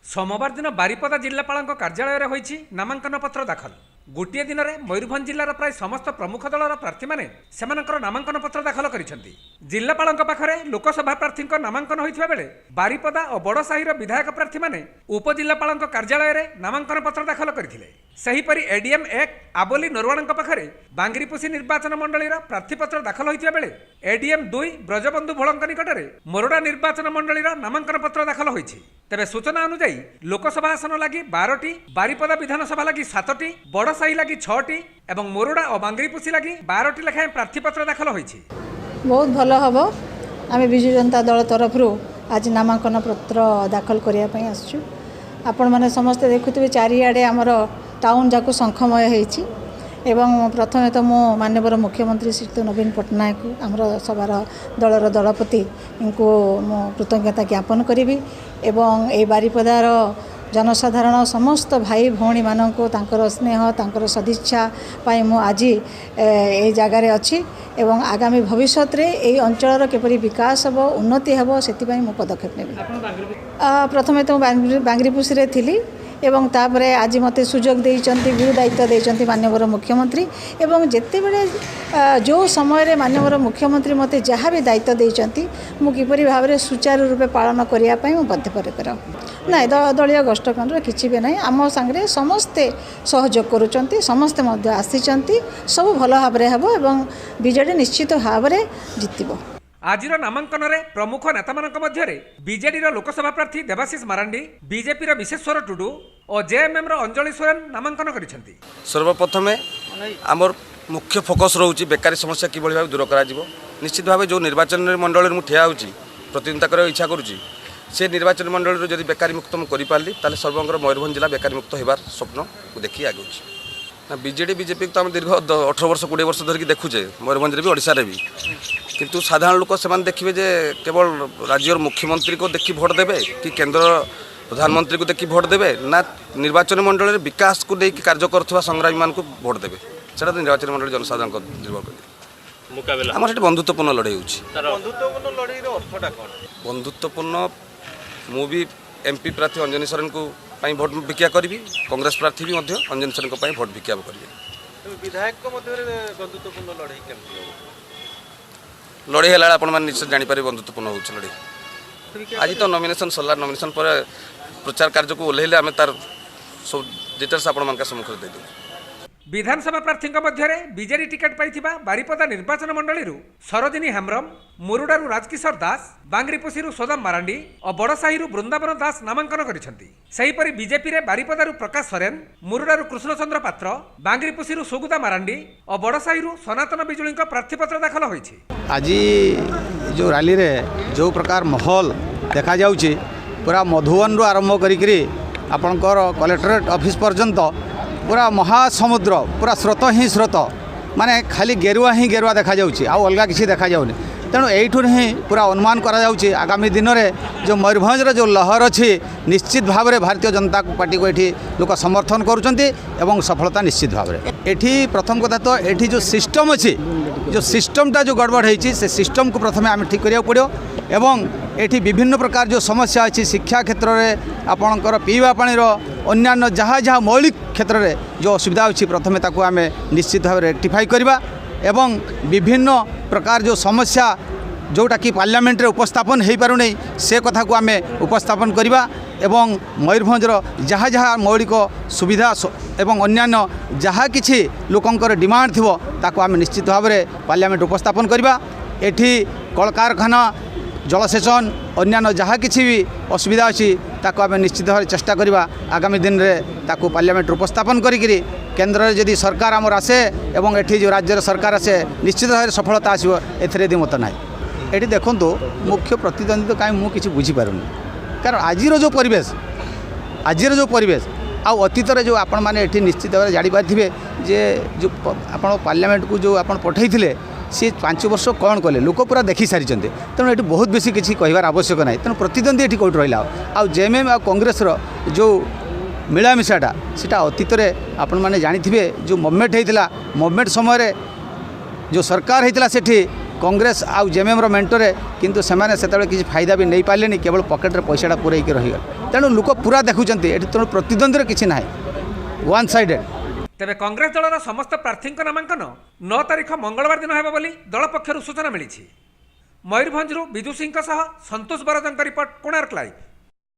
सोमवार दिन बारिपदा जिलापाल कार्यालय होईछि नामांकन पत्र दाखल। गोटे दिन में मयूरभंज जिलार प्राय समस्त प्रमुख दलर प्रार्थी मैंने नामांकन पत्र दाखल करिसेंति। जिलापाल पाखरे लोकसभा प्रार्थी नामांकन होइथिबा बेले बारिपदा और बड़साहीर विधायक प्रार्थी मैंने उपजिलापाल कार्यालय में नामांकन पत्र दाखल करथिले। सेहीपरि एडीएम 1 आबोली नरवाण पाखरे बांगरीपुसी निर्वाचन मंडलीर प्रार्थीपत्र दाखल होइथिबा बेले एडीएम 2 ब्रजबंधु भोलंक निकटरे मोरडा निर्वाचन मंडलीर नामांकन पत्र दाखल होइछि। तेबे सूचना अनुसार लोकसभा आसन लगी 12टी, बारिपदा विधानसभा लगी 7टी, बड़साही लगी 6टी एवं मोरडा और बांगरीपुसी लगी 12टी लेखाएं प्रार्थीपत्र दाखल होइछि। बहुत भल हम आम विजु जनता दल तरफ आज नामांकन पत्र दाखल करने आसचु। आपण मैंने समस्ते देखुवे चारिआडे आमर टाउन जाक शंखमय होइछि एवं प्रथमे तो मो माननीय मुख्यमंत्री श्री नवीन पट्टनायक आमर सभार दलर दलपति इनको मो कृतज्ञता ज्ञापन करी एवं ए बारिपदार जनसाधारण समस्त भाई भौणी मानक तांकर स्नेह तांकर सदिच्छा पाई मु आज ए जगार अच्छी एवं आगामी भविष्य रे ए अंचल केपरि विकास हम उन्नति हम से पदक्षेप नेबी। प्रथमे तो बांगरीपुसी रे थिली एवं तापरे आज मते सुजोग देइचंती गुरु दायित्व देइचंती माननीय मुख्यमंत्री एवं जेते बेले जो समय रे माननीय मुख्यमंत्री मते जहाँ भी दायित्व देइचंती मु किपरि भाव रे सुचारू रूपे पालन करिया पई मु बद्धपरिकर ना दलीय गोष्ठकांड किसी भी ना आम सांगे समस्ते सहयोग करुँच समस्ते आसी सब भल भाव हम एवं बीजेडी निश्चित भाव में जितब। आजिर नामांकन रे प्रमुख नेता मध्य बीजेडी लोकसभा प्रार्थी देवाशीष मारांडी, बीजेपी विश्वेश्वर टुडू और जेएमएम अंजलि सोरेन नामांकन करिसेंति। सर्वप्रथमे आमर मुख्य फोकस रोचे बेकारी समस्या किभଳି भाव दूर करा जिवो। निश्चित भाव जो निर्वाचन मंडल में ठिया होची प्रतिनिधिता कर इच्छा करुची से निर्वाचन मंडल जदि बेकारी मुक्त मुझे ताले सर्वंगर मयूरभंज जिला बेकारी मुक्त होबार स्वप्न को देखी आगे ना बीजेडी बीजेपी तो आम दीर्घ 18 वर्ष 20 वर्ष धरिकी देखुचे मयूरभंज भी ओडिशा भी किंतु साधारण लोक से देखिए जे केवल राज्यर मुख्यमंत्री को देखी भोट देवे कि केंद्र प्रधानमंत्री को देखी भोट देवे ना निर्वाचन मंडल विकास को लेकिन कार्य कर संग्रामी मान को भोट देवे से निर्वाचन मंडल जनसाधारण को निर्भर कर आम से बंधुत्वपूर्ण लड़ाई बंधुत्वपूर्ण मु भी एमपी प्रार्थी अंजनी सोरेन को भोट भिक्षा करी कांग्रेस प्रार्थी भी अंजनी सोरेन को भोट भिक्षा करेंगे। विधायक बंधुत्वपूर्ण लड़ाई लड़ाई है आप निश्चित जानीपर बंधुत्वपूर्ण हो लड़ाई। आज तो नॉमिनेशन सरला नॉमिनेशन पर प्रचार कार्य को ओह्लैले आम तार सब डिटेल्स आपण सम्मुख दे देबू। विधानसभा प्रार्थी मध्य बीजेडी टिकेट पाइथिबा बारिपदा निर्वाचन मंडली सरोजिनी हेम्ब्रम, मुरुडारू राजकिशोर दास, बांगरीपुसी सोदाम मारांडी और बड़साही बृंदावन दास नामांकन करिसेंति। सेहीपरि बीजेपी रे बारिपदारू प्रकाश सोरेन, मुरुडारू कृष्णचंद्र पात्र, बांगरीपुसी सुगुदा मारांडी और बड़साही सनातन बिजुली प्रार्थीपत्र दाखल होइछि। आज जो रैली रे जो प्रकार माहौल देखा जाउछि पूरा मधुवन रु आरंभ करी आपणकर कलेक्टरेट ऑफिस पर्यंत पूरा महासमुद्र पूरा स्रोत ही स्रोत माने खाली गेरुआ ही गेरुआ देखा जाउछि आ अलगा किसी देखा जाउनी। तेणु यहीठुर ही पूरा अनुमान करा जाउछि आगामी दिन में जो मयूरभंज जो लहर अच्छी निश्चित भाव में भारतीय जनता पार्टी को ये लोक समर्थन करुँच एवं सफलता निश्चित भाव में। एठी प्रथम कथा तो ये जो सिस्टम अच्छी जो सिस्टमटा जो गड़बड़ होती से सिस्टम को प्रथम आम ठीक करा पड़ो एवं एठी विभिन्न प्रकार जो समस्या अच्छी शिक्षा क्षेत्र में आपणकर पीवा पानीर अन्यान्य जहाँ जहाँ मौलिक क्षेत्र में जो असुविधा अच्छी प्रथम ताकू आम निश्चित भाव रेक्टिफाई करवा एवं विभिन्न प्रकार जो समस्या जोटा कि पार्लियामेंट रे उपस्थापन हो पार नहीं से कथा को आम उपस्थापन करवा एवं मयूरभंजर जहाँ जहाँ मौलिक सुविधा एवं अन्यान्य जहाँ किसी लोकंकर डिमांड थी ताकू आम निश्चित भाव में पार्लियामेंट उपस्थापन करवा। एठी कल कारखाना जलसेचन अन्यान्य जहाँ किसी भी असुविधा अच्छी ताकू आम निश्चित भाव चेष्टा करवा आगामी दिन में ताकू पार्लियामेंट उपस्थापन करी केंद्र में जदि सरकार आमर आसे एवं एठी जो राज्य सरकार आसे निश्चित भाव सफलता आसो एथरे मत ना। ये देखूँ मुख्य प्रतिद्वंदी तो कहीं मुझे बुझीपारूनी कारण आजिर जो परिवेश आउ अतीत जो आपण मैंने निश्चित भाव जापारे जे जो आप पार्लियामेंट को जो आप पठे सी 5 वर्ष कौन कले लोक पूरा देखी सारी तेणु ये बहुत बेसी किसी कहबार आवश्यक ना। तेणु प्रतिद्वंदी ये कौट रहा आउ जेएमएम आ कांग्रेस जो मिलामिशाटा सीटा अतीत आपण मैंने जानी जो मूवमेंट होता मूवमेंट समय जो सरकार होता सेठी कांग्रेस आउ जेएमएम मेंटरे किंतु सेमाने सेतबे किसी फायदा भी नहीं पाले केवल पॉकेट रे पैसाटा पुरैकी रहीगल तेणु लोक पूरा देखुचंती एठी तेणु प्रतिद्वंद्वी किसी ना वन साइडेड। तेबे कांग्रेस दलर समस्त प्रार्थी नामांकन 9 तारिख मंगलवार दिन हेब बोली दल पक्षर सूचना मिली। मयूरभंजरू विदु सिंह सह संतोष बरदଙ୍କ रिपोर्ट कोणार्क लाइव।